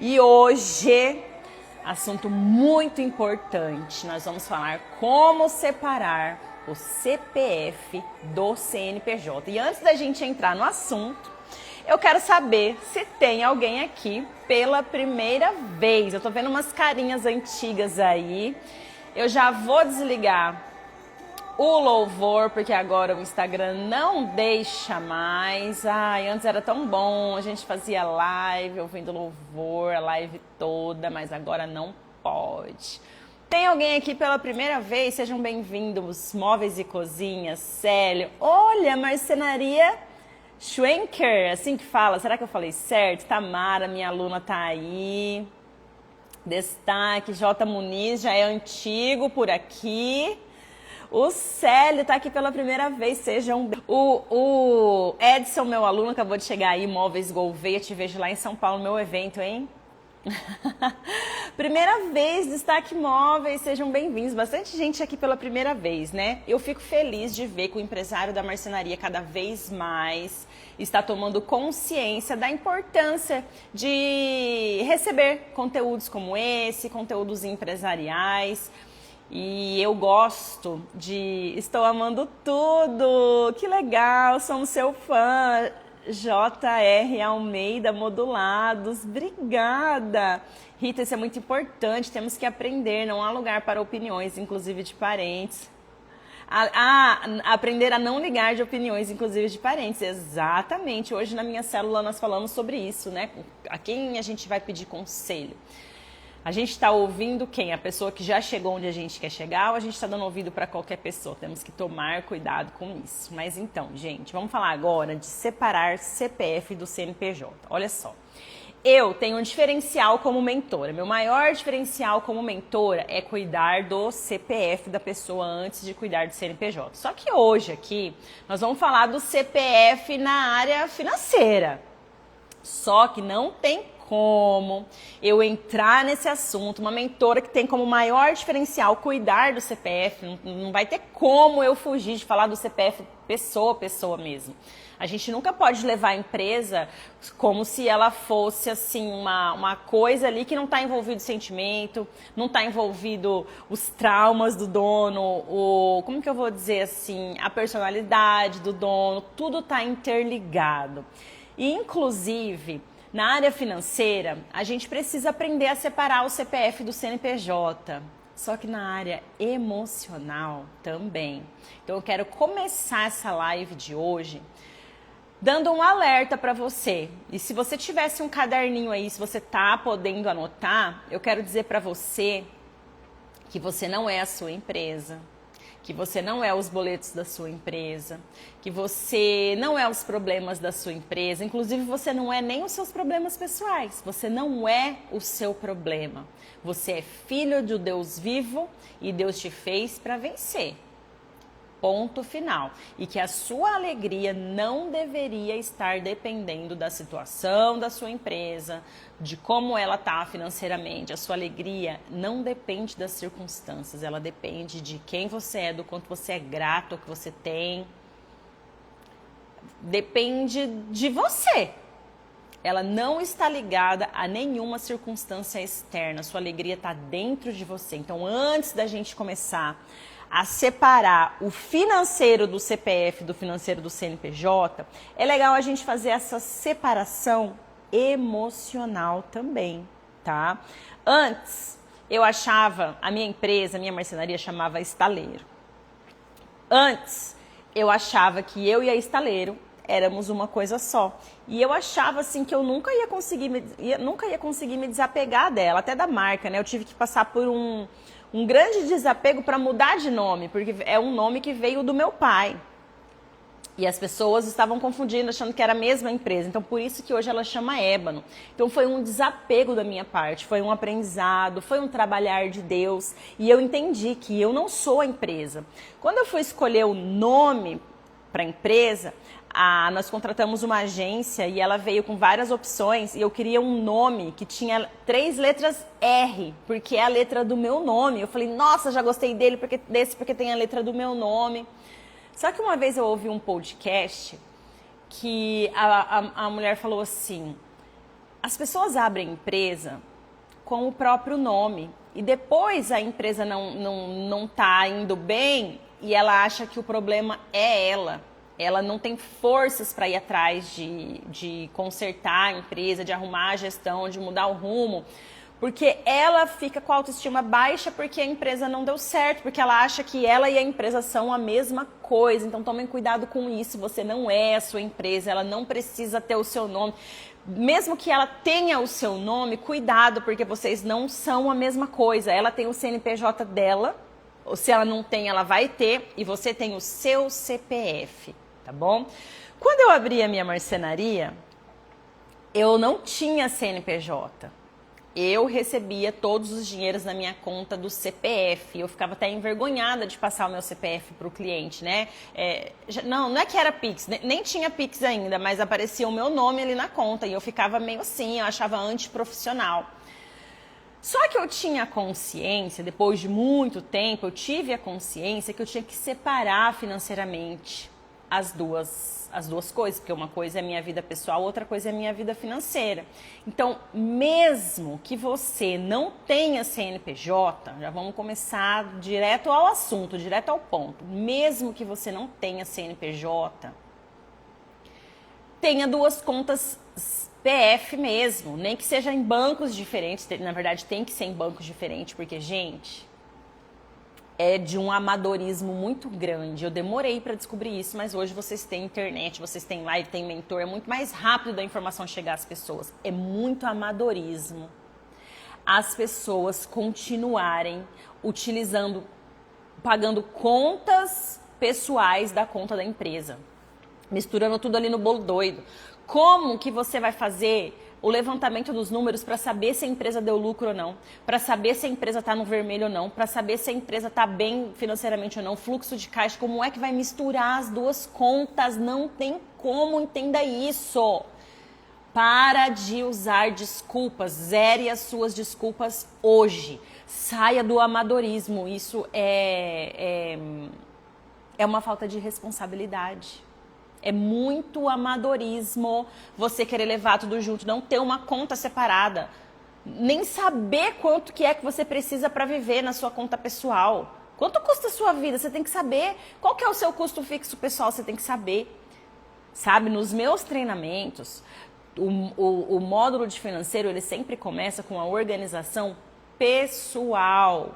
E hoje, assunto muito importante, nós vamos falar como separar o CPF do CNPJ. E antes da gente entrar no assunto, eu quero saber se tem alguém aqui pela primeira vez. Eu tô vendo umas carinhas antigas aí. Eu já vou desligar o louvor, porque agora o Instagram não deixa mais. Ai, antes era tão bom, a gente fazia live, ouvindo louvor, a live toda, mas agora não pode. Tem alguém aqui pela primeira vez? Sejam bem-vindos, Móveis e Cozinhas, Célio. Olha, Marcenaria Schwenker, assim que fala, será que eu falei certo? Tamara, minha aluna, tá aí. Destaque, J. Muniz, já é antigo por aqui. O Célio tá aqui pela primeira vez, sejam... O Edson, meu aluno, acabou de chegar aí, Móveis Gouveia, te vejo lá em São Paulo, no meu evento, hein? Primeira vez, Destaque Móveis, sejam bem-vindos. Bastante gente aqui pela primeira vez, né? Eu fico feliz de ver que o empresário da marcenaria cada vez mais está tomando consciência da importância de receber conteúdos como esse, conteúdos empresariais. E eu gosto de... Estou amando tudo! Que legal! Somos seu fã! JR Almeida Modulados, obrigada! Rita, isso é muito importante, temos que aprender, não há lugar para opiniões, inclusive de parentes. Aprender a não ligar de opiniões, inclusive de parentes, exatamente. Hoje na minha célula nós falamos sobre isso, né? A quem a gente vai pedir conselho? A gente está ouvindo quem? A pessoa que já chegou onde a gente quer chegar ou a gente está dando ouvido para qualquer pessoa? Temos que tomar cuidado com isso. Mas então, gente, vamos falar agora de separar CPF do CNPJ. Olha só, eu tenho um diferencial como mentora. Meu maior diferencial como mentora é cuidar do CPF da pessoa antes de cuidar do CNPJ. Só que hoje aqui nós vamos falar do CPF na área financeira. Só que não tem como eu entrar nesse assunto, uma mentora que tem como maior diferencial cuidar do CPF, não vai ter como eu fugir de falar do CPF pessoa mesmo. A gente nunca pode levar a empresa como se ela fosse assim uma coisa ali que não está envolvido sentimento, não está envolvido os traumas do dono, como que eu vou dizer assim, a personalidade do dono, tudo está interligado. E inclusive, na área financeira, a gente precisa aprender a separar o CPF do CNPJ, só que na área emocional também. Então eu quero começar essa live de hoje dando um alerta para você. E se você tivesse um caderninho aí, se você tá podendo anotar, eu quero dizer para você que você não é a sua empresa, que você não é os boletos da sua empresa, que você não é os problemas da sua empresa, inclusive você não é nem os seus problemas pessoais, você não é o seu problema. Você é filho de Deus vivo e Deus te fez para vencer. Ponto final. E que a sua alegria não deveria estar dependendo da situação da sua empresa, de como ela está financeiramente. A sua alegria não depende das circunstâncias, ela depende de quem você é, do quanto você é grato ao que você tem. Depende de você. Ela não está ligada a nenhuma circunstância externa. A sua alegria está dentro de você. Então, antes da gente começar a separar o financeiro do CPF do financeiro do CNPJ, é legal a gente fazer essa separação emocional também, tá? Antes, eu achava, a minha empresa, a minha marcenaria chamava estaleiro. Antes, eu achava que eu e a estaleiro éramos uma coisa só. E eu achava assim que eu nunca ia conseguir me desapegar dela, até da marca, né? Eu tive que passar por um grande desapego para mudar de nome, porque é um nome que veio do meu pai. E as pessoas estavam confundindo, achando que era a mesma empresa. Então, por isso que hoje ela chama Ébano. Então, foi um desapego da minha parte, foi um aprendizado, foi um trabalhar de Deus. E eu entendi que eu não sou a empresa. Quando eu fui escolher o nome para a empresa, nós contratamos uma agência e ela veio com várias opções e eu queria um nome que tinha 3 letras R, porque é a letra do meu nome. Eu falei, nossa, já gostei dele porque tem a letra do meu nome. Só que uma vez eu ouvi um podcast que a mulher falou assim, As pessoas abrem empresa com o próprio nome e depois a empresa não tá indo bem e ela acha que o problema é ela. Ela não tem forças para ir atrás de consertar a empresa, de arrumar a gestão, de mudar o rumo, porque ela fica com a autoestima baixa porque a empresa não deu certo, porque ela acha que ela e a empresa são a mesma coisa. Então tomem cuidado com isso, você não é a sua empresa, ela não precisa ter o seu nome. Mesmo que ela tenha o seu nome, cuidado, porque vocês não são a mesma coisa. Ela tem o CNPJ dela, ou se ela não tem, ela vai ter, e você tem o seu CPF, tá bom? Quando eu abri a minha marcenaria, eu não tinha CNPJ. Eu recebia todos os dinheiros na minha conta do CPF. Eu ficava até envergonhada de passar o meu CPF para o cliente, né? Não é que era Pix, nem tinha Pix ainda, mas aparecia o meu nome ali na conta e eu ficava meio assim, eu achava antiprofissional. Só que eu tinha consciência, depois de muito tempo, eu tive a consciência que eu tinha que separar financeiramente as duas coisas, porque uma coisa é minha vida pessoal, outra coisa é minha vida financeira. Então, mesmo que você não tenha CNPJ, já vamos começar direto ao assunto, direto ao ponto. Mesmo que você não tenha CNPJ, tenha duas contas PF mesmo, nem que seja em bancos diferentes, na verdade tem que ser em bancos diferentes, porque, gente, é de um amadorismo muito grande. Eu demorei para descobrir isso, mas hoje vocês têm internet, vocês têm live, têm mentor, é muito mais rápido da informação chegar às pessoas. É muito amadorismo as pessoas continuarem utilizando, pagando contas pessoais da conta da empresa, misturando tudo ali no bolo doido. Como que você vai fazer o levantamento dos números para saber se a empresa deu lucro ou não, para saber se a empresa está no vermelho ou não, para saber se a empresa está bem financeiramente ou não, fluxo de caixa, como é que vai misturar as duas contas? Não tem como, entenda isso. Para de usar desculpas, zere as suas desculpas hoje. Saia do amadorismo, isso é uma falta de responsabilidade. É muito amadorismo você querer levar tudo junto, não ter uma conta separada, nem saber quanto que é que você precisa para viver na sua conta pessoal. Quanto custa a sua vida? Você tem que saber. Qual que é o seu custo fixo pessoal? Você tem que saber. Sabe, nos meus treinamentos, o módulo de financeiro, ele sempre começa com a organização pessoal.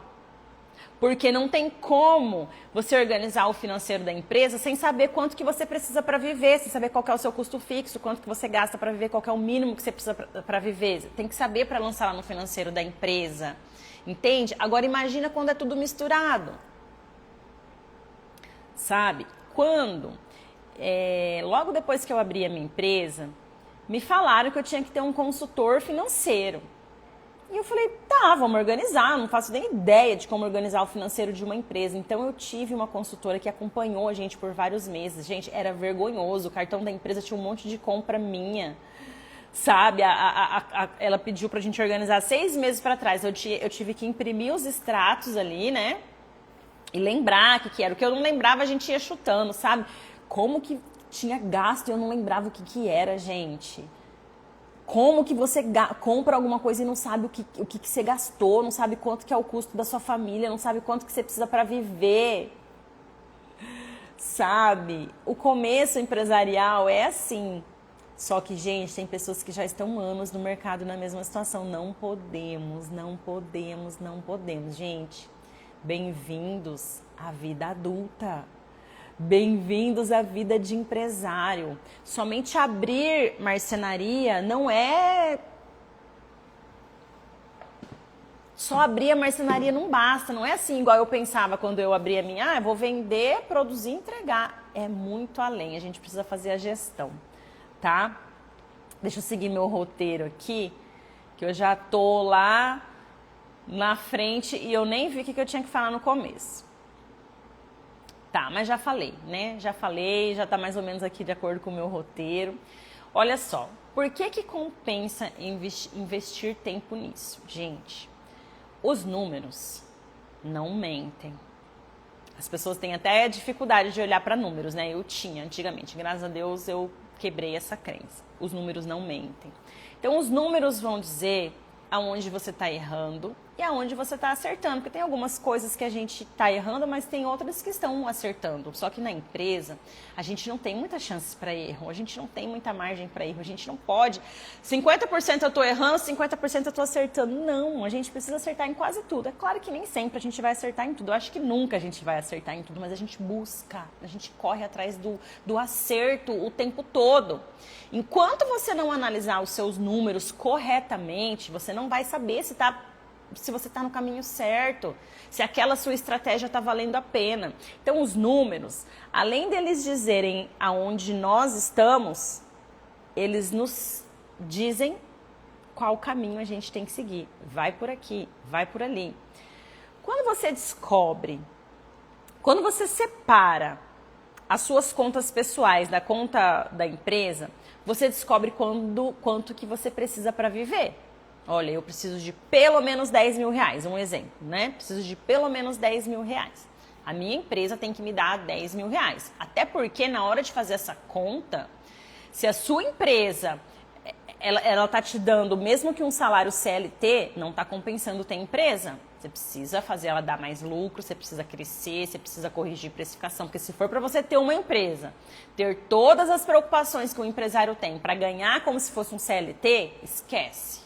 Porque não tem como você organizar o financeiro da empresa sem saber quanto que você precisa para viver, sem saber qual que é o seu custo fixo, quanto que você gasta para viver, qual que é o mínimo que você precisa para viver. Tem que saber para lançar lá no financeiro da empresa, entende? Agora imagina quando é tudo misturado, sabe? Quando, logo depois que eu abri a minha empresa, me falaram que eu tinha que ter um consultor financeiro. E eu falei, tá, vamos organizar, não faço nem ideia de como organizar o financeiro de uma empresa. Então eu tive uma consultora que acompanhou a gente por vários meses. Gente, era vergonhoso, o cartão da empresa tinha um monte de compra minha, sabe? Ela pediu pra gente organizar 6 meses pra trás. Eu tive que imprimir os extratos ali, né? E lembrar o que era. O que eu não lembrava, a gente ia chutando, sabe? Como que tinha gasto e eu não lembrava o que era, gente. Como que você compra alguma coisa e não sabe o que você gastou, não sabe quanto que é o custo da sua família, não sabe quanto que você precisa para viver, sabe? O começo empresarial é assim. Só que, gente, tem pessoas que já estão anos no mercado na mesma situação. Não podemos, gente. Bem-vindos à vida adulta. Bem-vindos à vida de empresário. Somente abrir marcenaria não é... Só abrir a marcenaria não basta. Não é assim igual eu pensava quando eu abri a minha. Eu vou vender, produzir e entregar. É muito além. A gente precisa fazer a gestão, tá? Deixa eu seguir meu roteiro aqui, que eu já tô lá na frente e eu nem vi o que eu tinha que falar no começo. Tá, mas já falei, né? Já falei, já tá mais ou menos aqui de acordo com o meu roteiro. Olha só, por que compensa investir tempo nisso? Gente, os números não mentem. As pessoas têm até dificuldade de olhar para números, né? Eu tinha antigamente, graças a Deus eu quebrei essa crença. Os números não mentem. Então, os números vão dizer aonde você está errando e aonde você está acertando. Porque tem algumas coisas que a gente está errando, mas tem outras que estão acertando. Só que na empresa, a gente não tem muitas chances para erro. A gente não tem muita margem para erro. A gente não pode. 50% eu estou errando, 50% eu estou acertando. Não, a gente precisa acertar em quase tudo. É claro que nem sempre a gente vai acertar em tudo. Eu acho que nunca a gente vai acertar em tudo, mas a gente busca, a gente corre atrás do acerto o tempo todo. Enquanto você não analisar os seus números corretamente, você não vai saber se você está no caminho certo, se aquela sua estratégia está valendo a pena. Então, os números, além deles dizerem aonde nós estamos, eles nos dizem qual caminho a gente tem que seguir. Vai por aqui, vai por ali. Quando você descobre, quando você separa as suas contas pessoais da conta da empresa, você descobre quanto que você precisa para viver. Olha, eu preciso de pelo menos 10 mil reais, um exemplo, né? Preciso de pelo menos 10 mil reais. A minha empresa tem que me dar 10 mil reais. Até porque na hora de fazer essa conta, se a sua empresa, ela tá te dando, mesmo que um salário CLT, não tá compensando ter empresa. Você precisa fazer ela dar mais lucro, você precisa crescer, você precisa corrigir precificação. Porque se for para você ter uma empresa, ter todas as preocupações que o empresário tem para ganhar como se fosse um CLT, esquece.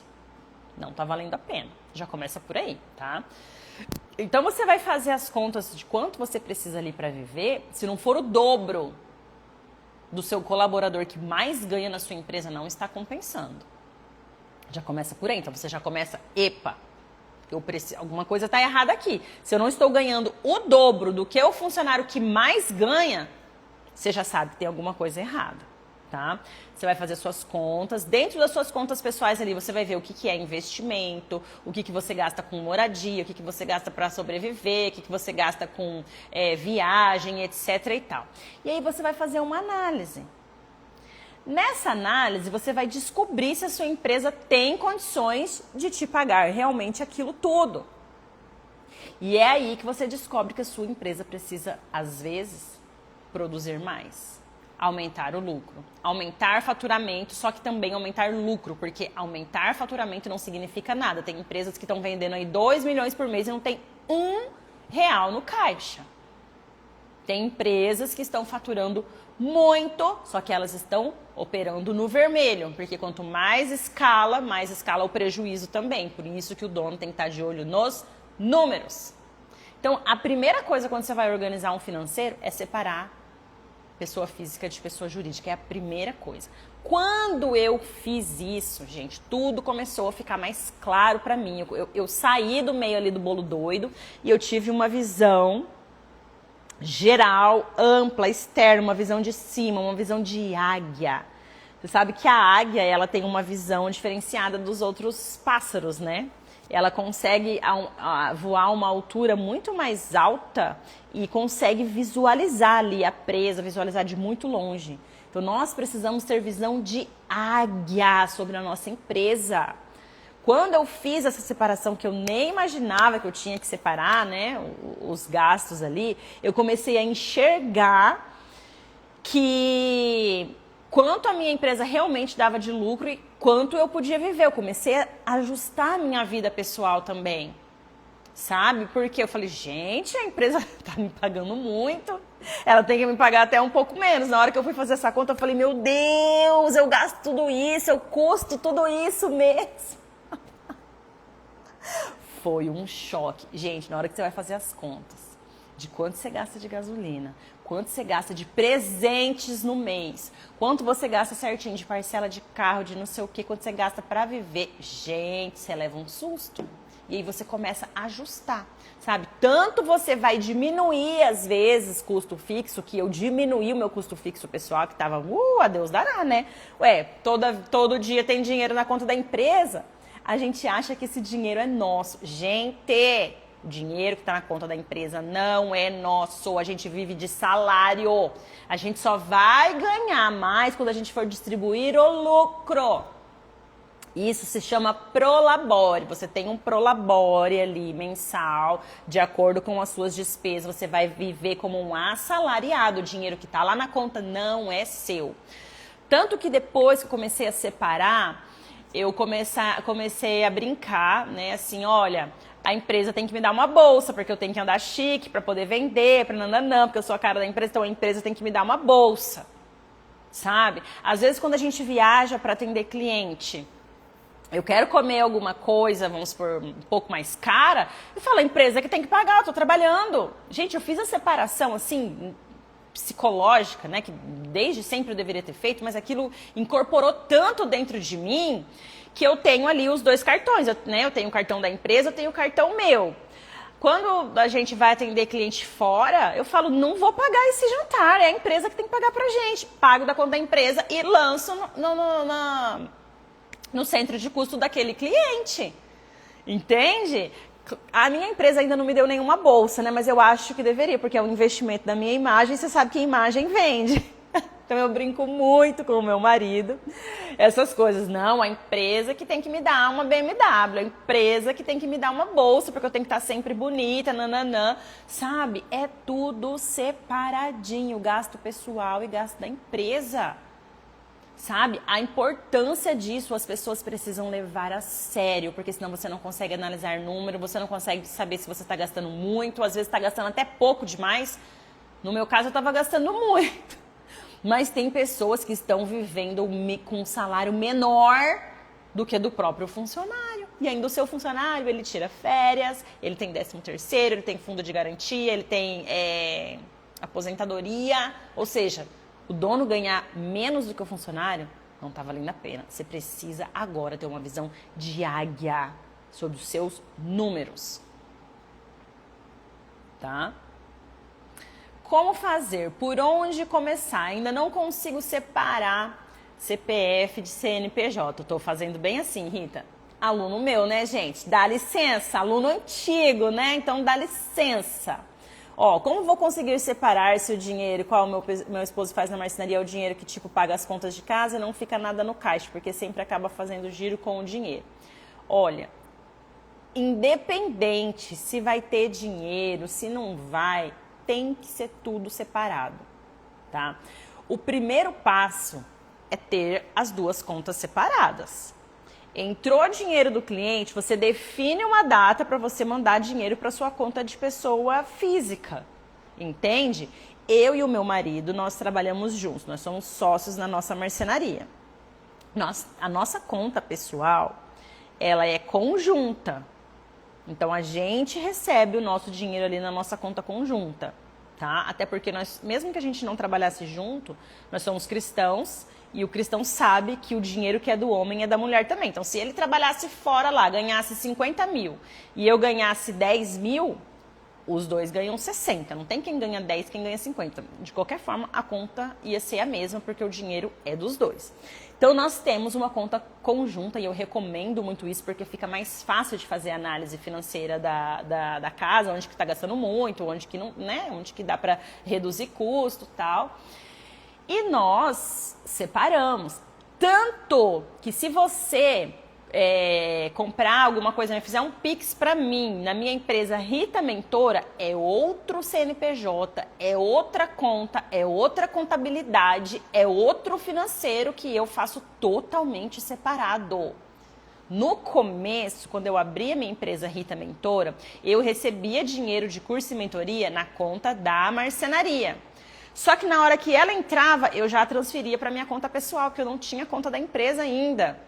Não tá valendo a pena. Já começa por aí, tá? Então você vai fazer as contas de quanto você precisa ali para viver. Se não for o dobro do seu colaborador que mais ganha na sua empresa, não está compensando. Já começa por aí. Então você já começa, alguma coisa está errada aqui. Se eu não estou ganhando o dobro do que o funcionário que mais ganha, você já sabe que tem alguma coisa errada, tá? Você vai fazer suas contas. Dentro das suas contas pessoais ali, você vai ver o que é investimento, o que você gasta com moradia, o que você gasta para sobreviver, o que você gasta com viagem, etc. e tal. E aí você vai fazer uma análise. Nessa análise, você vai descobrir se a sua empresa tem condições de te pagar realmente aquilo tudo. E é aí que você descobre que a sua empresa precisa, às vezes, produzir mais. Aumentar o lucro. Aumentar faturamento, só que também aumentar lucro, porque aumentar faturamento não significa nada. Tem empresas que estão vendendo aí 2 milhões por mês e não tem R$1 no caixa. Tem empresas que estão faturando muito, só que elas estão operando no vermelho, porque quanto mais escala o prejuízo também. Por isso que o dono tem que estar de olho nos números. Então, a primeira coisa quando você vai organizar um financeiro é separar pessoa física de pessoa jurídica. É a primeira coisa. Quando eu fiz isso, gente, tudo começou a ficar mais claro para mim. Eu saí do meio ali do bolo doido e eu tive uma visão geral, ampla, externa, uma visão de cima, uma visão de águia. Você sabe que a águia, ela tem uma visão diferenciada dos outros pássaros, né? Ela consegue voar a uma altura muito mais alta e consegue visualizar ali a presa, visualizar de muito longe. Então, nós precisamos ter visão de águia sobre a nossa empresa. Quando eu fiz essa separação, que eu nem imaginava que eu tinha que separar, né, os gastos ali, eu comecei a enxergar que quanto a minha empresa realmente dava de lucro e quanto eu podia viver. Eu comecei a ajustar a minha vida pessoal também, sabe? Porque eu falei, gente, a empresa tá me pagando muito, ela tem que me pagar até um pouco menos. Na hora que eu fui fazer essa conta, eu falei, meu Deus, eu gasto tudo isso, eu custo tudo isso mesmo. Foi um choque. Gente, na hora que você vai fazer as contas de quanto você gasta de gasolina, quanto você gasta de presentes no mês, quanto você gasta certinho de parcela de carro, de não sei o que, quanto você gasta para viver, gente, você leva um susto. E aí você começa a ajustar, sabe? Tanto você vai diminuir, às vezes, custo fixo, que eu diminuí o meu custo fixo pessoal, que tava, a Deus dará, né? Ué, todo dia tem dinheiro na conta da empresa. A gente acha que esse dinheiro é nosso. Gente, o dinheiro que está na conta da empresa não é nosso. A gente vive de salário. A gente só vai ganhar mais quando a gente for distribuir o lucro. Isso se chama prolabore. Você tem um prolabore ali mensal, de acordo com as suas despesas. Você vai viver como um assalariado. O dinheiro que está lá na conta não é seu. Tanto que depois que eu comecei a separar, eu comecei a brincar, né? Assim, olha, a empresa tem que me dar uma bolsa, porque eu tenho que andar chique para poder vender, para nananã, porque eu sou a cara da empresa, então a empresa tem que me dar uma bolsa, sabe? Às vezes quando a gente viaja para atender cliente, eu quero comer alguma coisa, vamos supor, um pouco mais cara, e falo, a empresa que tem que pagar, eu tô trabalhando. Gente, eu fiz a separação, assim, psicológica, né, que desde sempre eu deveria ter feito, mas aquilo incorporou tanto dentro de mim que eu tenho ali os dois cartões, eu tenho o cartão da empresa, eu tenho o cartão meu. Quando a gente vai atender cliente fora, eu falo, não vou pagar esse jantar, é a empresa que tem que pagar pra gente. Pago da conta da empresa e lanço no centro de custo daquele cliente. Entende? A minha empresa ainda não me deu nenhuma bolsa, né? Mas eu acho que deveria, porque é um investimento da minha imagem, e você sabe que a imagem vende. Então eu brinco muito com o meu marido, essas coisas. Não, a empresa que tem que me dar uma BMW, a empresa que tem que me dar uma bolsa, porque eu tenho que estar sempre bonita, nananã. Sabe? É tudo separadinho, gasto pessoal e gasto da empresa. Sabe? A importância disso as pessoas precisam levar a sério, porque senão você não consegue analisar número, você não consegue saber se você está gastando muito, às vezes está gastando até pouco demais. No meu caso, eu estava gastando muito. Mas tem pessoas que estão vivendo com um salário menor do que do próprio funcionário. E ainda o seu funcionário, ele tira férias, ele tem 13º, ele tem fundo de garantia, ele tem aposentadoria, ou seja, o dono ganhar menos do que o funcionário não está valendo a pena. Você precisa agora ter uma visão de águia sobre os seus números. Tá? Como fazer? Por onde começar? Ainda não consigo separar CPF de CNPJ. Estou fazendo bem assim, Rita. Aluno meu, né, gente? Dá licença. Aluno antigo, né? Então dá licença. Ó, como vou conseguir separar se o dinheiro, qual o meu esposo faz na marcenaria, é o dinheiro que tipo paga as contas de casa e não fica nada no caixa, porque sempre acaba fazendo giro com o dinheiro. Olha, independente se vai ter dinheiro, se não vai, tem que ser tudo separado, tá? O primeiro passo é ter as duas contas separadas. Entrou dinheiro do cliente, você define uma data para você mandar dinheiro para sua conta de pessoa física, entende? Eu e o meu marido, nós trabalhamos juntos, nós somos sócios na nossa marcenaria. A nossa conta pessoal, ela é conjunta, então a gente recebe o nosso dinheiro ali na nossa conta conjunta, tá? Até porque nós, mesmo que a gente não trabalhasse junto, nós somos cristãos. E o cristão sabe que o dinheiro que é do homem é da mulher também. Então, se ele trabalhasse fora lá, ganhasse 50 mil e eu ganhasse 10 mil, os dois ganham 60. Não tem quem ganha 10, quem ganha 50. De qualquer forma, a conta ia ser a mesma, porque o dinheiro é dos dois. Então, nós temos uma conta conjunta e eu recomendo muito isso, porque fica mais fácil de fazer a análise financeira da casa, onde que está gastando muito, onde que não, né? Onde que dá para reduzir custo e tal. E nós separamos. Tanto que se você comprar alguma coisa, me fizer um Pix para mim, na minha empresa Rita Mentora, é outro CNPJ, é outra conta, é outra contabilidade, é outro financeiro que eu faço totalmente separado. No começo, quando eu abri a minha empresa Rita Mentora, eu recebia dinheiro de curso e mentoria na conta da marcenaria. Só que na hora que ela entrava, eu já transferia para minha conta pessoal, porque eu não tinha conta da empresa ainda.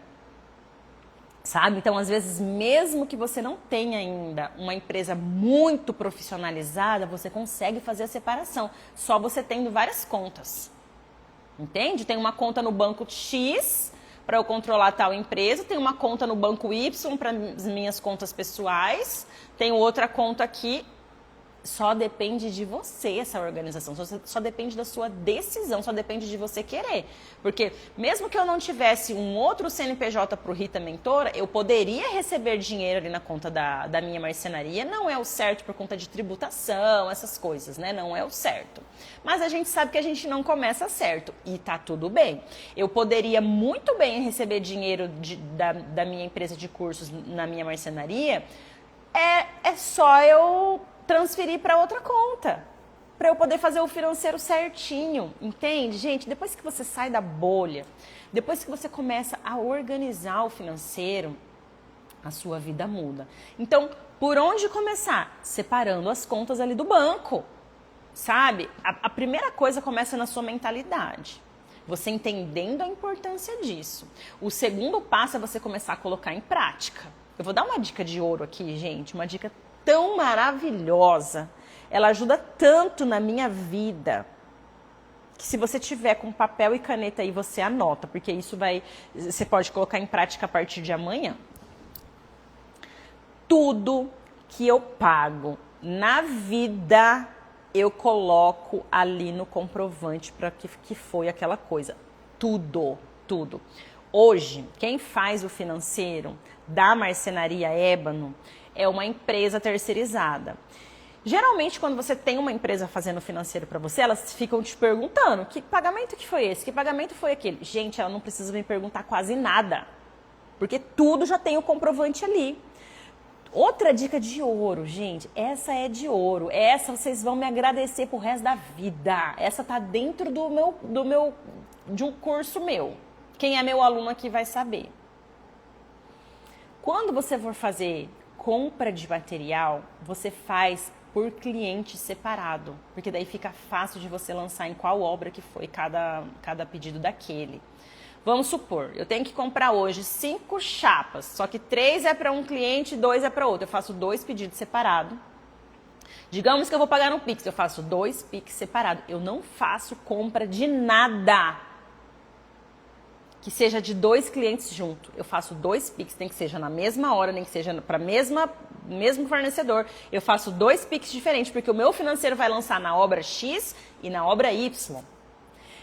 Sabe? Então, às vezes, mesmo que você não tenha ainda uma empresa muito profissionalizada, você consegue fazer a separação, só você tendo várias contas. Entende? Tem uma conta no banco X para eu controlar tal empresa, tem uma conta no banco Y para as minhas contas pessoais, tenho outra conta aqui. Só depende de você essa organização, só depende da sua decisão, só depende de você querer. Porque mesmo que eu não tivesse um outro CNPJ para o Rita Mentora, eu poderia receber dinheiro ali na conta da minha marcenaria. Não é o certo por conta de tributação, essas coisas, né? Não é o certo. Mas a gente sabe que a gente não começa certo e tá tudo bem. Eu poderia muito bem receber dinheiro da minha empresa de cursos na minha marcenaria, é só eu transferir para outra conta, para eu poder fazer o financeiro certinho, entende? Gente, depois que você sai da bolha, depois que você começa a organizar o financeiro, a sua vida muda. Então, por onde começar? Separando as contas ali do banco, sabe? A primeira coisa começa na sua mentalidade. Você entendendo a importância disso. O segundo passo é você começar a colocar em prática. Eu vou dar uma dica de ouro aqui, gente, uma dica tão maravilhosa. Ela ajuda tanto na minha vida, que se você tiver com papel e caneta aí, você anota, porque isso você pode colocar em prática a partir de amanhã. Tudo que eu pago na vida, eu coloco ali no comprovante para que foi aquela coisa. Tudo, tudo. Hoje, quem faz o financeiro da Marcenaria Ébano é uma empresa terceirizada. Geralmente, quando você tem uma empresa fazendo financeiro para você, elas ficam te perguntando que pagamento que foi esse, que pagamento foi aquele. Gente, ela não precisa me perguntar quase nada, porque tudo já tem o comprovante ali. Outra dica de ouro, gente, essa é de ouro. Essa vocês vão me agradecer pro resto da vida. Essa tá dentro de um curso meu. Quem é meu aluno aqui vai saber. Quando você for fazer compra de material, você faz por cliente separado, porque daí fica fácil de você lançar em qual obra que foi cada pedido daquele. Vamos supor, eu tenho que comprar hoje 5 chapas, só que 3 é para um cliente e 2 é para outro. Eu faço 2 pedidos separados. Digamos que eu vou pagar no Pix, eu faço 2 Pix separados. Eu não faço compra de nada que seja de 2 clientes junto. Eu faço 2 Pix, nem que seja na mesma hora, nem que seja para mesmo fornecedor. Eu faço 2 Pix diferentes, porque o meu financeiro vai lançar na obra X e na obra Y.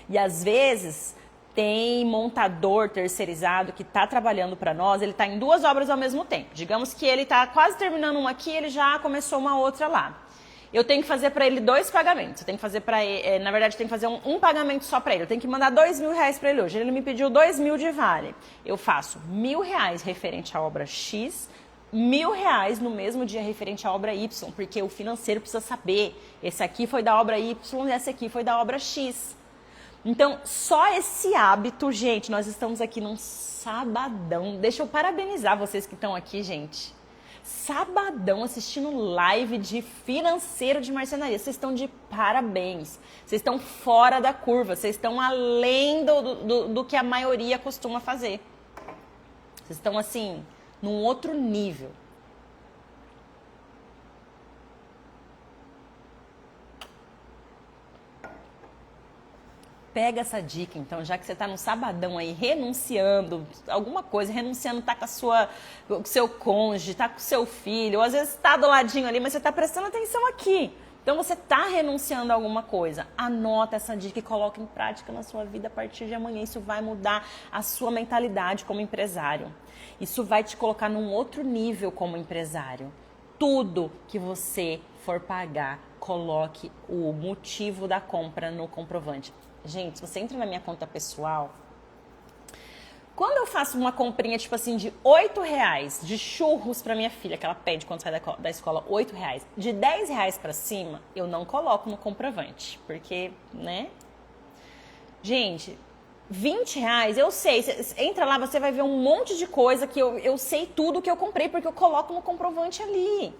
E às vezes tem montador terceirizado que está trabalhando para nós, ele está em 2 obras ao mesmo tempo. Digamos que ele está quase terminando uma aqui, ele já começou uma outra lá. Eu tenho que fazer para ele 2 pagamentos. Eu tenho que fazer para ele, na verdade, eu tenho que fazer um pagamento só para ele. Eu tenho que mandar R$2.000 para ele hoje. Ele me pediu 2.000 de vale. Eu faço R$1.000 referente à obra X, R$1.000 no mesmo dia referente à obra Y, porque o financeiro precisa saber. Esse aqui foi da obra Y e esse aqui foi da obra X. Então, só esse hábito, gente, nós estamos aqui num sabadão. Deixa eu parabenizar vocês que estão aqui, gente. Sabadão assistindo live de financeiro de marcenaria. Vocês estão de parabéns. Vocês estão fora da curva. Vocês estão além do que a maioria costuma fazer. Vocês estão, assim, num outro nível. Pega essa dica, então, já que você está no sabadão aí, renunciando, alguma coisa, renunciando, tá com o seu cônjuge, tá com o seu filho, ou às vezes tá do ladinho ali, mas você tá prestando atenção aqui. Então, você tá renunciando a alguma coisa. Anota essa dica e coloca em prática na sua vida a partir de amanhã. Isso vai mudar a sua mentalidade como empresário. Isso vai te colocar num outro nível como empresário. Tudo que você for pagar, coloque o motivo da compra no comprovante. Gente, se você entra na minha conta pessoal, quando eu faço uma comprinha, tipo assim, de R$8 de churros pra minha filha, que ela pede quando sai da escola, R$8, de R$10 pra cima, eu não coloco no comprovante, porque, né? Gente, R$20, eu sei, entra lá, você vai ver um monte de coisa que eu sei tudo que eu comprei, porque eu coloco no comprovante ali.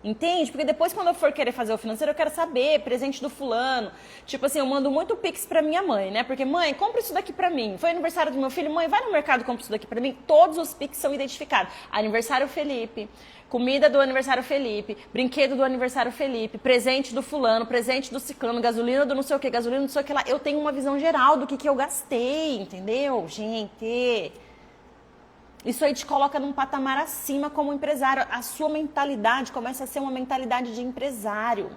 Entende? Porque depois, quando eu for querer fazer o financeiro, eu quero saber, presente do fulano. Tipo assim, eu mando muito Pix pra minha mãe, né? Porque, mãe, compra isso daqui pra mim. Foi aniversário do meu filho, mãe, vai no mercado e compra isso daqui pra mim. Todos os Pix são identificados. Aniversário Felipe, comida do aniversário Felipe, brinquedo do aniversário Felipe, presente do fulano, presente do ciclano, gasolina do não sei o que, gasolina do não sei o que lá. Eu tenho uma visão geral do que eu gastei, entendeu, gente? Isso aí te coloca num patamar acima como empresário. A sua mentalidade começa a ser uma mentalidade de empresário.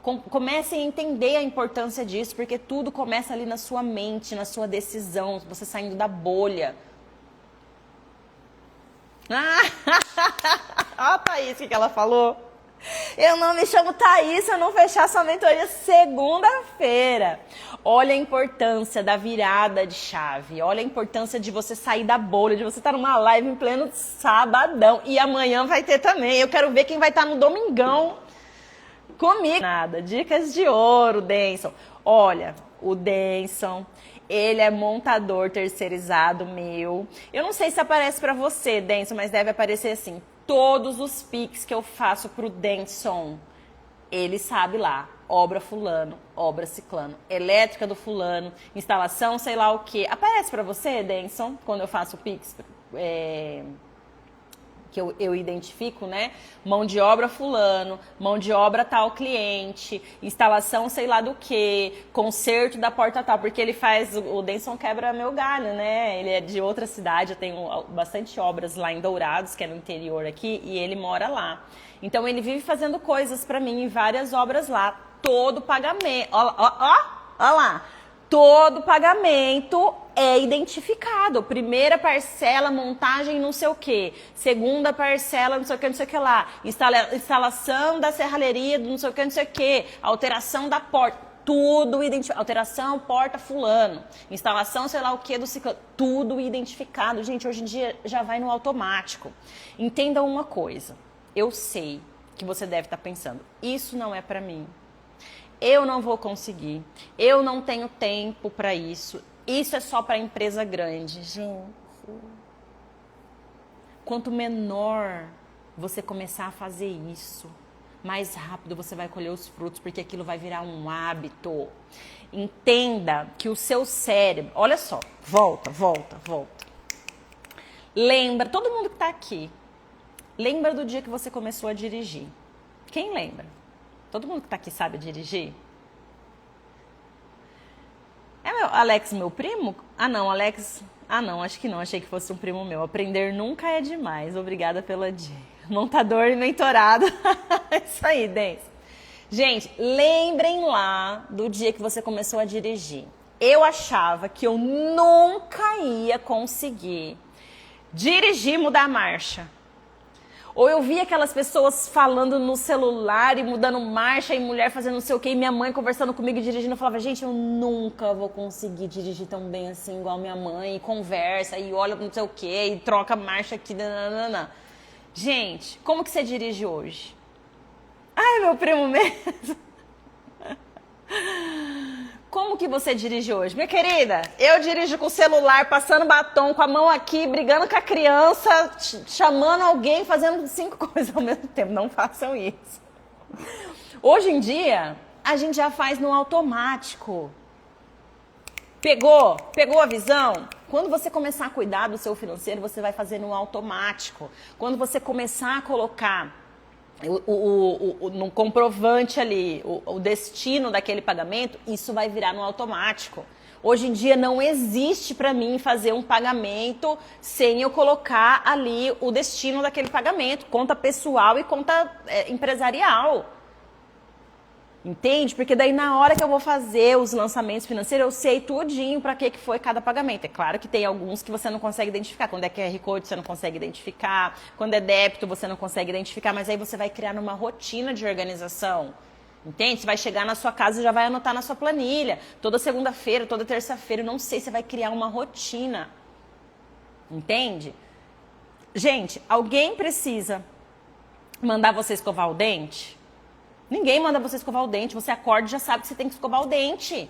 Comecem a entender a importância disso, porque tudo começa ali na sua mente, na sua decisão, você saindo da bolha. Ó a Thaís, o que ela falou? Eu não me chamo Thaís se eu não fechar sua mentoria segunda-feira. Olha a importância da virada de chave. Olha a importância de você sair da bolha, de você estar numa live em pleno sabadão. E amanhã vai ter também. Eu quero ver quem vai estar no domingão. Comigo nada. Dicas de ouro, Denson. Olha, o Denson, ele é montador terceirizado meu. Eu não sei se aparece pra você, Denson, mas deve aparecer assim. Todos os Pix que eu faço pro Denson, ele sabe lá. Obra fulano, obra ciclano, elétrica do fulano, instalação sei lá o que. Aparece pra você, Denson, quando eu faço o Pix? Que eu identifico, né? Mão de obra fulano, mão de obra tal cliente, instalação sei lá do que, conserto da porta tal, porque ele faz, o Denson quebra meu galho, né? Ele é de outra cidade, eu tenho bastante obras lá em Dourados, que é no interior aqui, e ele mora lá. Então ele vive fazendo coisas pra mim em várias obras lá, todo pagamento, ó lá, todo pagamento é identificado. Primeira parcela, montagem não sei o que. Segunda parcela, não sei o que lá. Instalação da serralheria, não sei o que. Alteração da porta. Tudo identificado. Alteração, porta fulano. Instalação, sei lá o que do ciclano. Tudo identificado. Gente, hoje em dia já vai no automático. Entenda uma coisa. Eu sei que você deve estar pensando, isso não é pra mim. Eu não vou conseguir. Eu não tenho tempo para isso. Isso é só para empresa grande. Gente, quanto menor você começar a fazer isso, mais rápido você vai colher os frutos, porque aquilo vai virar um hábito. Entenda que o seu cérebro... Olha só, volta. Lembra, todo mundo que está aqui, lembra do dia que você começou a dirigir. Quem lembra? Todo mundo que está aqui sabe dirigir? Alex, meu primo? Ah, não, Alex... Ah, não, acho que não. Achei que fosse um primo meu. Aprender nunca é demais. Obrigada pela dica. Montador e mentorado. Isso aí, Dens. Gente, lembrem lá do dia que você começou a dirigir. Eu achava que eu nunca ia conseguir dirigir, mudar a marcha. Ou eu via aquelas pessoas falando no celular e mudando marcha e mulher fazendo não sei o que, e minha mãe conversando comigo e dirigindo. Eu falava, gente, eu nunca vou conseguir dirigir tão bem assim, igual minha mãe, e conversa, e olha não sei o que, e troca marcha aqui, nananana. Gente, como que você dirige hoje? Ai, meu primo mesmo. Como que você dirige hoje? Minha querida, eu dirijo com o celular, passando batom, com a mão aqui, brigando com a criança, chamando alguém, fazendo 5 coisas ao mesmo tempo. Não façam isso. Hoje em dia, a gente já faz no automático. Pegou a visão? Quando você começar a cuidar do seu financeiro, você vai fazer no automático. Quando você começar a colocar no comprovante ali, o destino daquele pagamento, isso vai virar no automático. Hoje em dia não existe para mim fazer um pagamento sem eu colocar ali o destino daquele pagamento, conta pessoal e conta empresarial. Entende? Porque daí na hora que eu vou fazer os lançamentos financeiros, eu sei tudinho para que foi cada pagamento. É claro que tem alguns que você não consegue identificar. Quando é QR Code, você não consegue identificar. Quando é débito, você não consegue identificar. Mas aí você vai criar numa rotina de organização. Entende? Você vai chegar na sua casa e já vai anotar na sua planilha. Toda segunda-feira, toda terça-feira, não sei, você vai criar uma rotina. Entende? Gente, alguém precisa mandar você escovar o dente? Ninguém manda você escovar o dente, você acorda e já sabe que você tem que escovar o dente.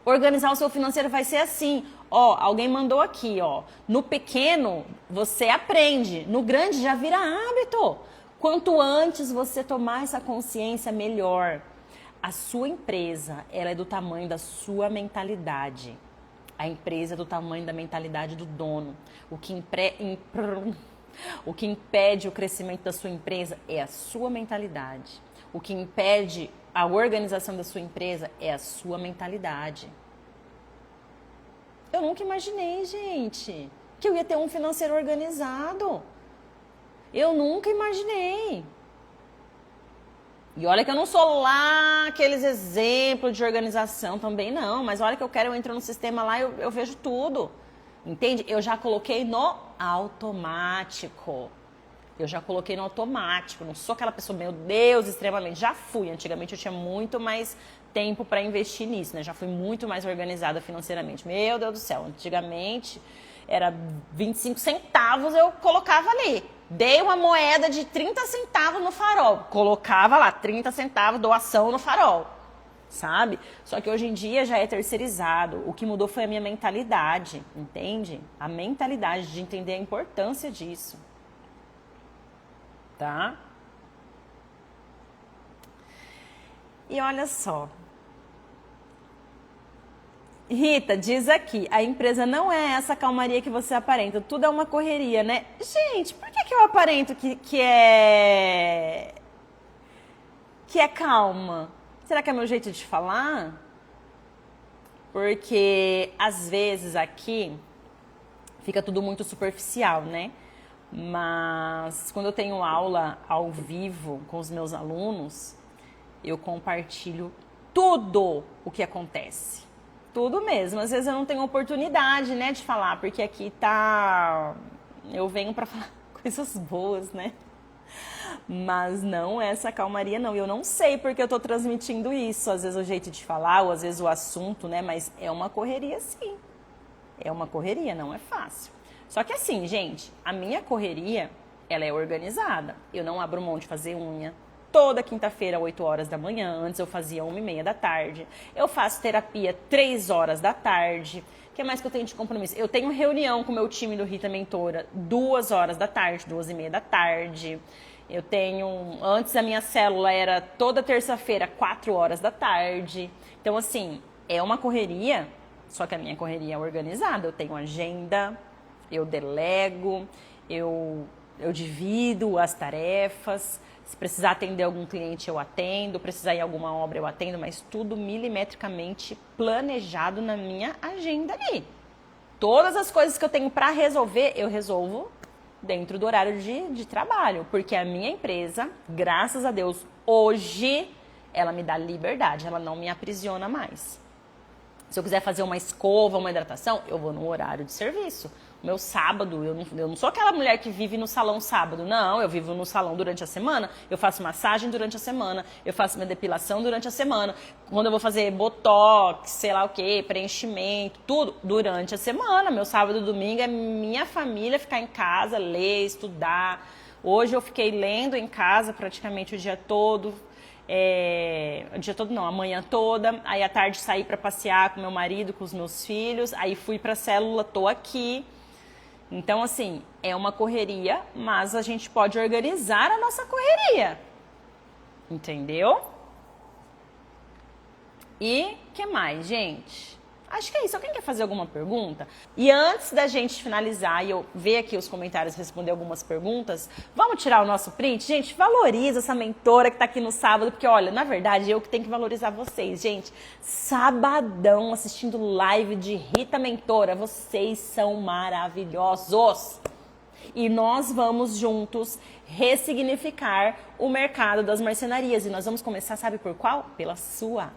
Organizar o seu financeiro vai ser assim. Ó, alguém mandou aqui, ó. No pequeno, você aprende. No grande, já vira hábito. Quanto antes você tomar essa consciência, melhor. A sua empresa, ela é do tamanho da sua mentalidade. A empresa é do tamanho da mentalidade do dono. O que impede o crescimento da sua empresa é a sua mentalidade. O que impede a organização da sua empresa é a sua mentalidade. Eu nunca imaginei, gente, que eu ia ter um financeiro organizado. Eu nunca imaginei. E olha que eu não sou lá aqueles exemplos de organização também, não. Mas olha que eu entro no sistema lá e eu vejo tudo. Entende? Eu já coloquei no automático. Não sou aquela pessoa, meu Deus, extremamente. Já fui, antigamente eu tinha muito mais tempo para investir nisso, né? Já fui muito mais organizada financeiramente. Meu Deus do céu, antigamente era 25 centavos eu colocava ali. Dei uma moeda de 30 centavos no farol. Colocava lá, 30 centavos, doação no farol. Sabe? Só que hoje em dia já é terceirizado. O que mudou foi a minha mentalidade, entende? A mentalidade de entender a importância disso. Tá? E olha só. Rita, diz aqui, a empresa não é essa calmaria que você aparenta, tudo é uma correria, né? Gente, por que eu aparento que é calma? Será que é meu jeito de falar? Porque às vezes aqui fica tudo muito superficial, né? Mas quando eu tenho aula ao vivo com os meus alunos, eu compartilho tudo o que acontece. Tudo mesmo. Às vezes eu não tenho oportunidade, né, de falar, porque aqui tá... Eu venho pra falar coisas boas, né? Mas não essa calmaria, não. Eu não sei porque eu tô transmitindo isso. Às vezes o jeito de falar, ou às vezes o assunto, né? Mas é uma correria, sim. É uma correria, não é fácil. Só que assim, gente, a minha correria, ela é organizada. Eu não abro mão de fazer unha. Toda quinta-feira, 8 horas da manhã. Antes eu fazia 1h30 da tarde. Eu faço terapia 3 horas da tarde. O que mais que eu tenho de compromisso? Eu tenho reunião com o meu time do Rita Mentora 2 horas da tarde, 2h30 da tarde. Eu tenho... Antes a minha célula era toda terça-feira, 4 horas da tarde. Então, assim, é uma correria, só que a minha correria é organizada. Eu tenho agenda, eu delego, eu divido as tarefas. Se precisar atender algum cliente, eu atendo. Precisar ir em alguma obra, eu atendo. Mas tudo milimetricamente planejado na minha agenda ali. Todas as coisas que eu tenho para resolver, eu resolvo dentro do horário de trabalho. Porque a minha empresa, graças a Deus, hoje, ela me dá liberdade. Ela não me aprisiona mais. Se eu quiser fazer uma escova, uma hidratação, eu vou no horário de serviço. O meu sábado, eu não sou aquela mulher que vive no salão sábado, não. Eu vivo no salão durante a semana, eu faço massagem durante a semana, eu faço minha depilação durante a semana. Quando eu vou fazer botox, sei lá o que, preenchimento, tudo durante a semana. Meu sábado e domingo é minha família ficar em casa, ler, estudar. Hoje eu fiquei lendo em casa praticamente o dia todo. O dia todo não, a manhã toda, aí à tarde saí para passear com meu marido, com os meus filhos, aí fui para a célula, tô aqui. Então, assim, é uma correria, mas a gente pode organizar a nossa correria, entendeu? E que mais, gente? Acho que é isso. Alguém quer fazer alguma pergunta? E antes da gente finalizar e eu ver aqui os comentários e responder algumas perguntas, vamos tirar o nosso print? Gente, valoriza essa mentora que tá aqui no sábado, porque olha, na verdade, eu que tenho que valorizar vocês, gente. Sabadão, assistindo live de Rita Mentora, vocês são maravilhosos! E nós vamos juntos ressignificar o mercado das marcenarias. E nós vamos começar, sabe por qual? Pela sua,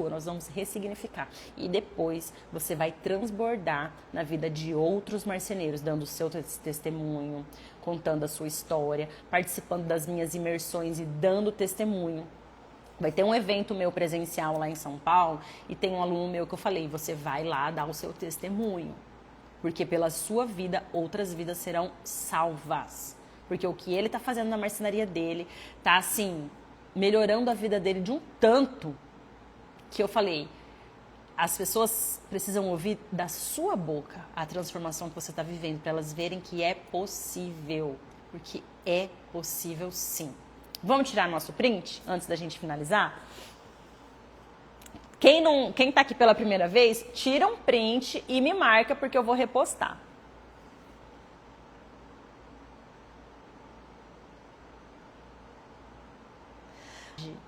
nós vamos ressignificar. E depois você vai transbordar na vida de outros marceneiros, dando o seu testemunho, contando a sua história, participando das minhas imersões e dando testemunho. Vai ter um evento meu presencial lá em São Paulo e tem um aluno meu que eu falei, você vai lá dar o seu testemunho. Porque pela sua vida, outras vidas serão salvas. Porque o que ele tá fazendo na marcenaria dele tá assim, melhorando a vida dele de um tanto que eu falei, as pessoas precisam ouvir da sua boca a transformação que você está vivendo, para elas verem que é possível, porque é possível sim. Vamos tirar nosso print antes da gente finalizar? Quem tá aqui pela primeira vez, tira um print e me marca, porque eu vou repostar.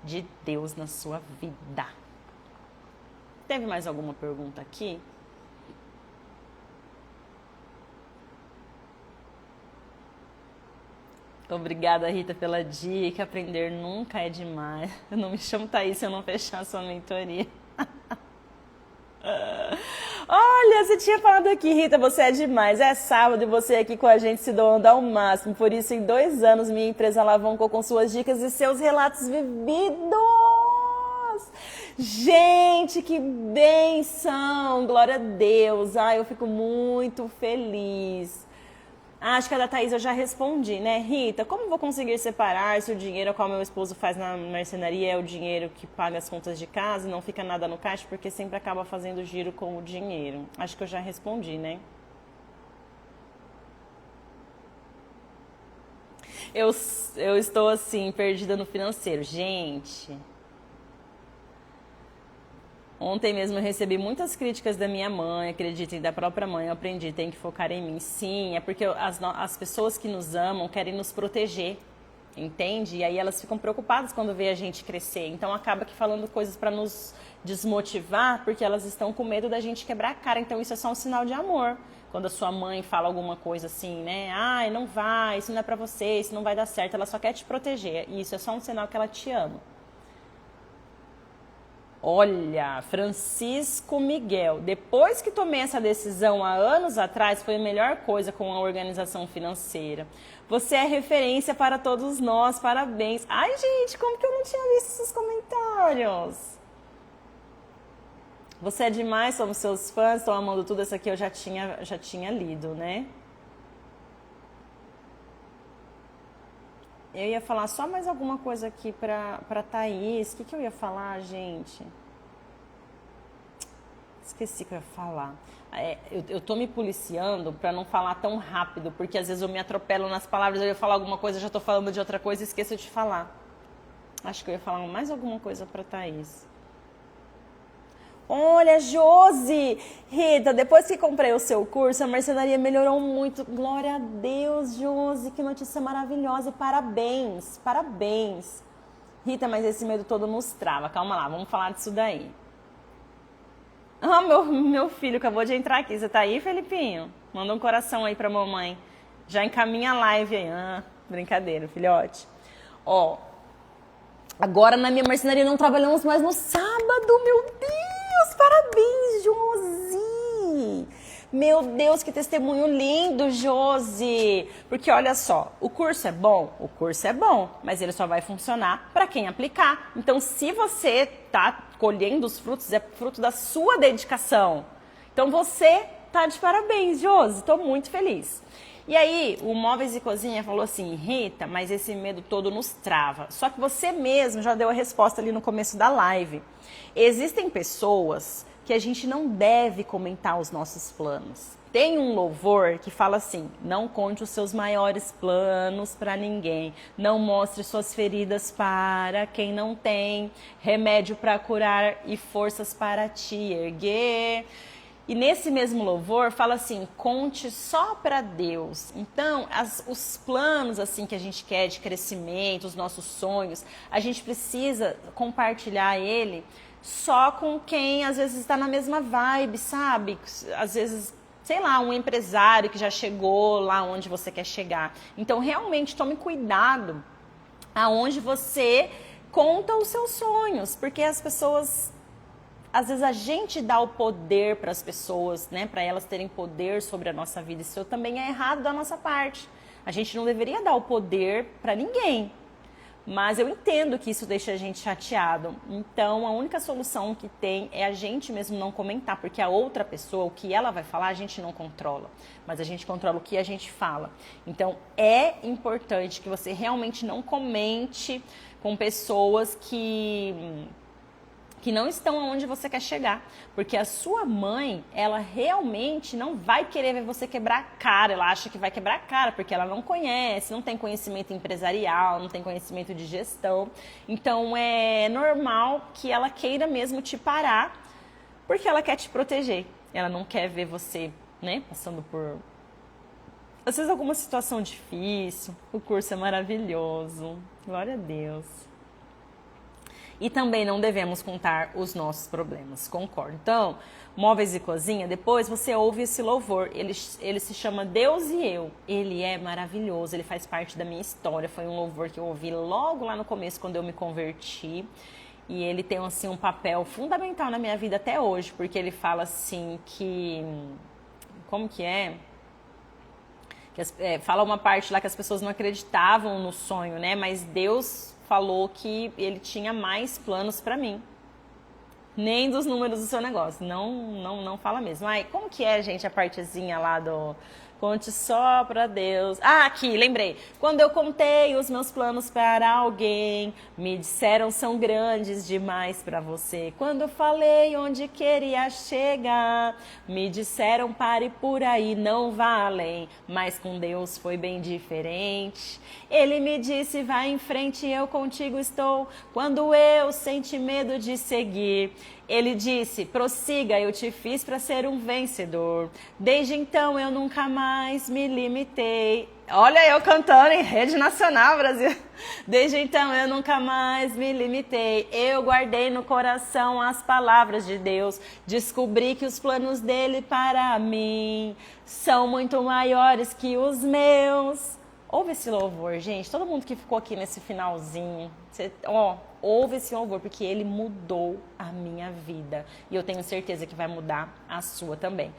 De Deus na sua vida. Teve mais alguma pergunta aqui? Obrigada, Rita, pela dica. Aprender nunca é demais. Eu não me chamo Thaís se eu não fechar a sua mentoria. Olha, você tinha falado aqui, Rita, você é demais. É sábado e você aqui com a gente se doando ao máximo. Por isso, em 2 anos, minha empresa alavancou com suas dicas e seus relatos vividos. Gente, que bênção! Glória a Deus! Ai, eu fico muito feliz. Acho que a da Thaís eu já respondi, né? Rita, como vou conseguir separar se o dinheiro ao qual meu esposo faz na marcenaria é o dinheiro que paga as contas de casa e não fica nada no caixa porque sempre acaba fazendo giro com o dinheiro? Acho que eu já respondi, né? Eu estou assim, perdida no financeiro. Gente, ontem mesmo eu recebi muitas críticas da minha mãe, acreditem, da própria mãe, eu aprendi, tem que focar em mim. Sim, é porque as pessoas que nos amam querem nos proteger, entende? E aí elas ficam preocupadas quando vê a gente crescer. Então acaba que falando coisas para nos desmotivar, porque elas estão com medo da gente quebrar a cara. Então isso é só um sinal de amor. Quando a sua mãe fala alguma coisa assim, né? Ai, não vai, isso não é pra você, isso não vai dar certo. Ela só quer te proteger. E isso é só um sinal que ela te ama. Olha, Francisco Miguel, depois que tomei essa decisão há anos atrás, foi a melhor coisa com a organização financeira. Você é referência para todos nós, parabéns. Ai, gente, como que eu não tinha visto esses comentários? Você é demais, somos seus fãs, estão amando tudo. Essa aqui eu já tinha lido, né? Eu ia falar só mais alguma coisa aqui pra Thaís. O que eu ia falar, gente? Esqueci o que eu ia falar. Eu tô me policiando pra não falar tão rápido, porque às vezes eu me atropelo nas palavras, eu ia falar alguma coisa, já tô falando de outra coisa e esqueço de falar. Acho que eu ia falar mais alguma coisa pra Thaís. Olha, Josi! Rita, depois que comprei o seu curso, a marcenaria melhorou muito. Glória a Deus, Josi, que notícia maravilhosa. Parabéns, parabéns. Rita, mas esse medo todo nos trava. Calma lá, vamos falar disso daí. Ah, meu filho acabou de entrar aqui. Você tá aí, Felipinho? Manda um coração aí pra mamãe. Já encaminha a live aí. Ah, brincadeira, filhote. Ó, agora na minha marcenaria não trabalhamos mais no sábado, meu Deus! Parabéns, Josi! Meu Deus, que testemunho lindo, Josi! Porque olha só, o curso é bom? O curso é bom, mas ele só vai funcionar para quem aplicar. Então, se você tá colhendo os frutos, é fruto da sua dedicação. Então, você tá de parabéns, Josi! Tô muito feliz. E aí, o Móveis e Cozinha falou assim, Rita, mas esse medo todo nos trava. Só que você mesmo já deu a resposta ali no começo da live. Existem pessoas que a gente não deve comentar os nossos planos. Tem um louvor que fala assim, não conte os seus maiores planos para ninguém, não mostre suas feridas para quem não tem, remédio para curar e forças para te erguer. E nesse mesmo louvor fala assim, conte só para Deus. Então, os planos assim que a gente quer de crescimento, os nossos sonhos, a gente precisa compartilhar ele só com quem às vezes está na mesma vibe, sabe? Às vezes, sei lá, um empresário que já chegou lá onde você quer chegar. Então, realmente tome cuidado aonde você conta os seus sonhos, porque as pessoas... Às vezes a gente dá o poder para as pessoas, né, para elas terem poder sobre a nossa vida. Isso também é errado da nossa parte. A gente não deveria dar o poder para ninguém. Mas eu entendo que isso deixa a gente chateado. Então, a única solução que tem é a gente mesmo não comentar, porque a outra pessoa, o que ela vai falar, a gente não controla. Mas a gente controla o que a gente fala. Então, é importante que você realmente não comente com pessoas que não estão onde você quer chegar. Porque a sua mãe, ela realmente não vai querer ver você quebrar a cara. Ela acha que vai quebrar a cara, porque ela não conhece, não tem conhecimento empresarial, não tem conhecimento de gestão. Então, é normal que ela queira mesmo te parar, porque ela quer te proteger. Ela não quer ver você, né, passando por... às vezes alguma situação difícil. O curso é maravilhoso. Glória a Deus. E também não devemos contar os nossos problemas, concordo. Então, Móveis e Cozinha, depois você ouve esse louvor, ele se chama Deus e Eu. Ele é maravilhoso, ele faz parte da minha história, foi um louvor que eu ouvi logo lá no começo, quando eu me converti. E ele tem assim, um papel fundamental na minha vida até hoje, porque ele fala assim que... como que é? Fala uma parte lá que as pessoas não acreditavam no sonho, né? Mas Deus falou que ele tinha mais planos para mim. Nem dos números do seu negócio. Não fala mesmo. Ai, como que é, gente, a partezinha lá do... conte só pra Deus. Ah, aqui, lembrei. Quando eu contei os meus planos para alguém, me disseram são grandes demais pra você. Quando eu falei onde queria chegar, me disseram pare por aí, não vá além. Mas com Deus foi bem diferente. Ele me disse vai em frente, eu contigo estou. Quando eu senti medo de seguir, ele disse, prossiga, eu te fiz para ser um vencedor. Desde então eu nunca mais me limitei. Olha eu cantando em rede nacional, Brasil. Desde então eu nunca mais me limitei. Eu guardei no coração as palavras de Deus. Descobri que os planos dele para mim são muito maiores que os meus. Ouve esse louvor, gente. Todo mundo que ficou aqui nesse finalzinho, ouve esse louvor, porque ele mudou a minha vida. E eu tenho certeza que vai mudar a sua também.